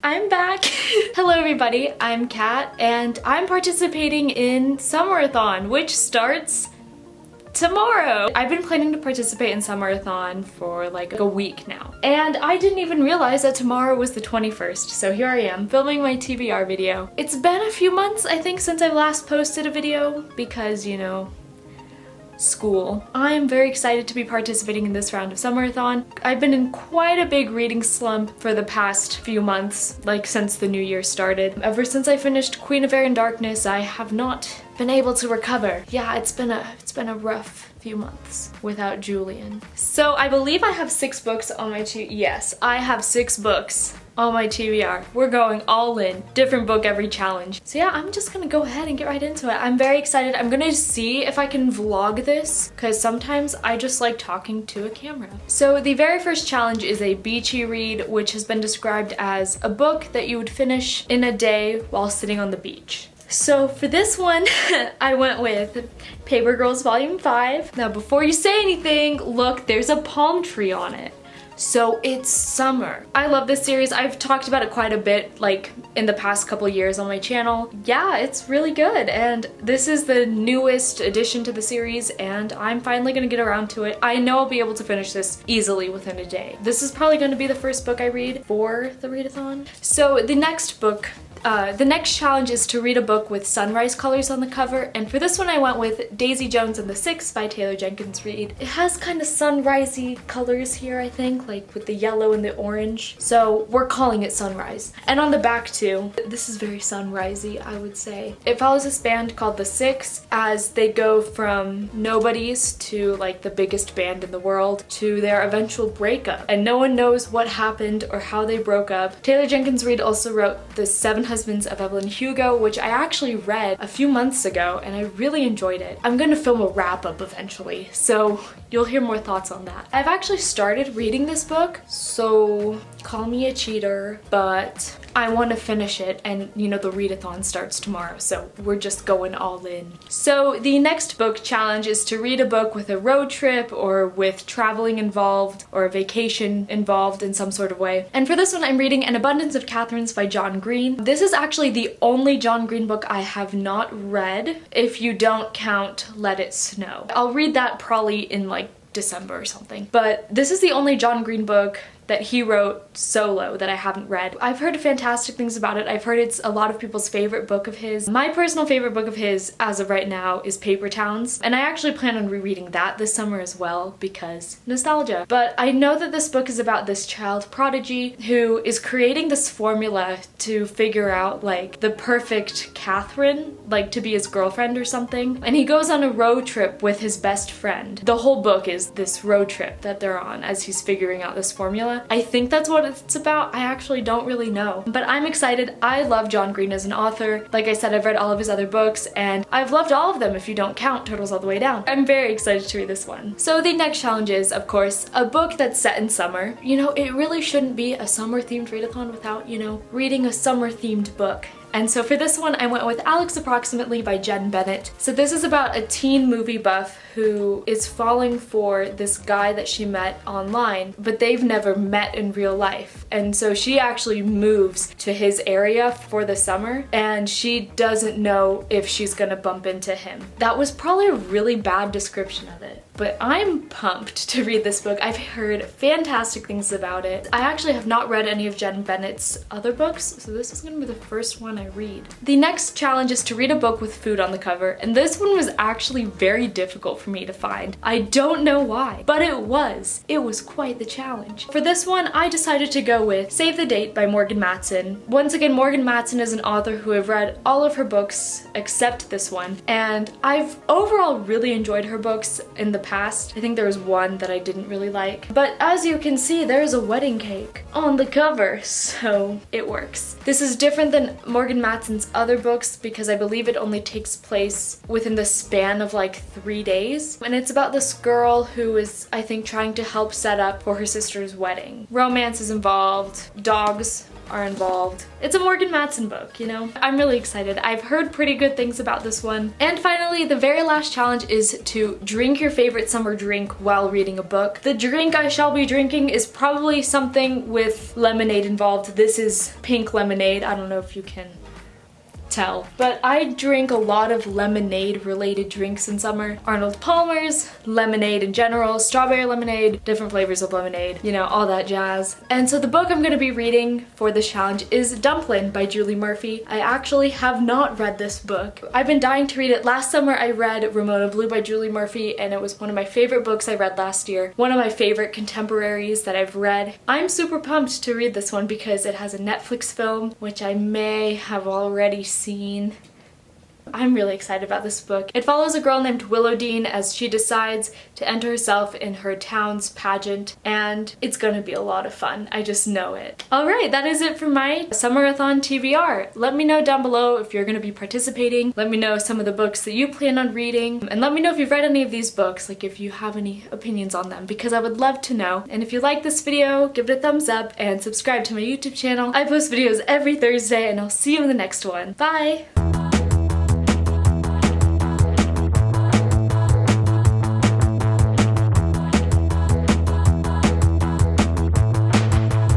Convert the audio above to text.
I'm back! Hello everybody, I'm Kat, and I'm participating in Summerathon, which starts tomorrow. I've been planning to participate in Summerathon for like a week now, and I didn't even realize that tomorrow was the 21st, so here I am filming my TBR video. It's been a few months, I think, since I last posted a video because, you know, school. I am very excited to be participating in this round of Summerathon. I've been in quite a big reading slump for the past few months, like since the new year started. Ever since I finished Queen of Air and Darkness, I have not been able to recover. Yeah, it's been a rough few months without Julian. So I believe I have 6 books on my yes, I have 6 books on my TBR. We're going all in. Different book every challenge. So yeah, I'm just gonna go ahead and get right into it. I'm very excited. I'm gonna see if I can vlog this because sometimes I just like talking to a camera. So the very first challenge is a beachy read, which has been described as a book that you would finish in a day while sitting on the beach. So for this one, I went with Paper Girls Volume 5. Now before you say anything, look, there's a palm tree on it. So it's summer. I love this series. I've talked about it quite a bit, like in the past couple years on my channel. Yeah, it's really good, and this is the newest addition to the series, and I'm finally gonna get around to it. I know I'll be able to finish this easily within a day. This is probably gonna be the first book I read for the readathon. So the next book, the next challenge is to read a book with sunrise colors on the cover, and for this one I went with Daisy Jones and the Six by Taylor Jenkins Reid. It has kind of sunrisey colors here, I think, like with the yellow and the orange, so we're calling it sunrise. And on the back too, this is very sunrisey, I would say. It follows this band called the Six as they go from nobodies to like the biggest band in the world to their eventual breakup, and no one knows what happened or how they broke up. Taylor Jenkins Reid also wrote The Seven Husbands of Evelyn Hugo, which I actually read a few months ago and I really enjoyed it. I'm gonna film a wrap-up eventually, so you'll hear more thoughts on that. I've actually started reading this book, so call me a cheater, but I want to finish it, and you know the readathon starts tomorrow, so we're just going all in. So the next book challenge is to read a book with a road trip or with traveling involved or a vacation involved in some sort of way. And for this one I'm reading An Abundance of Catherines by John Green. This is actually the only John Green book I have not read, if you don't count Let It Snow. I'll read that probably in like December or something. But this is the only John Green book that he wrote solo that I haven't read. I've heard fantastic things about it. I've heard it's a lot of people's favorite book of his. My personal favorite book of his as of right now is Paper Towns, and I actually plan on rereading that this summer as well because nostalgia. But I know that this book is about this child prodigy who is creating this formula to figure out like the perfect Catherine, like to be his girlfriend or something. And he goes on a road trip with his best friend. The whole book is this road trip that they're on as he's figuring out this formula. I think that's what it's about. I actually don't really know. But I'm excited. I love John Green as an author. Like I said, I've read all of his other books, and I've loved all of them if you don't count Turtles All the Way Down. I'm very excited to read this one. So the next challenge is, of course, a book that's set in summer. You know, it really shouldn't be a summer-themed readathon without, you know, reading a summer-themed book. And so for this one, I went with Alex Approximately by Jen Bennett. So this is about a teen movie buff who is falling for this guy that she met online, but they've never met in real life. And so she actually moves to his area for the summer, and she doesn't know if she's gonna bump into him. That was probably a really bad description of it, but I'm pumped to read this book. I've heard fantastic things about it. I actually have not read any of Jen Bennett's other books, so this is gonna be the first one I read. The next challenge is to read a book with food on the cover, and this one was actually very difficult for me to find. I don't know why, but it was. It was quite the challenge. For this one, I decided to go with Save the Date by Morgan Matson. Once again, Morgan Matson is an author who I've read all of her books except this one, and I've overall really enjoyed her books in the past. I think there was one that I didn't really like, but as you can see, there's a wedding cake on the cover, so it works. This is different than Morgan Matson's other books because I believe it only takes place within the span of like 3 days, and it's about this girl who is, I think, trying to help set up for her sister's wedding. Romance is involved, dogs are involved. It's a Morgan Matson book, you know? I'm really excited. I've heard pretty good things about this one. And finally, the very last challenge is to drink your favorite summer drink while reading a book. The drink I shall be drinking is probably something with lemonade involved. This is pink lemonade. I don't know if you can tell, but I drink a lot of lemonade related drinks in summer. Arnold Palmer's, lemonade in general, strawberry lemonade, different flavors of lemonade, you know, all that jazz. And so the book I'm gonna be reading for this challenge is Dumplin' by Julie Murphy. I actually have not read this book. I've been dying to read it. Last summer I read Ramona Blue by Julie Murphy, and it was one of my favorite books I read last year. One of my favorite contemporaries that I've read. I'm super pumped to read this one because it has a Netflix film, which I may have already seen. I'm really excited about this book. It follows a girl named Willowdean as she decides to enter herself in her town's pageant, and it's gonna be a lot of fun. I just know it. Alright, that is it for my Summerathon TBR. Let me know down below if you're gonna be participating. Let me know some of the books that you plan on reading, and let me know if you've read any of these books, like if you have any opinions on them, because I would love to know. And if you like this video, give it a thumbs up and subscribe to my YouTube channel. I post videos every Thursday, and I'll see you in the next one. Bye!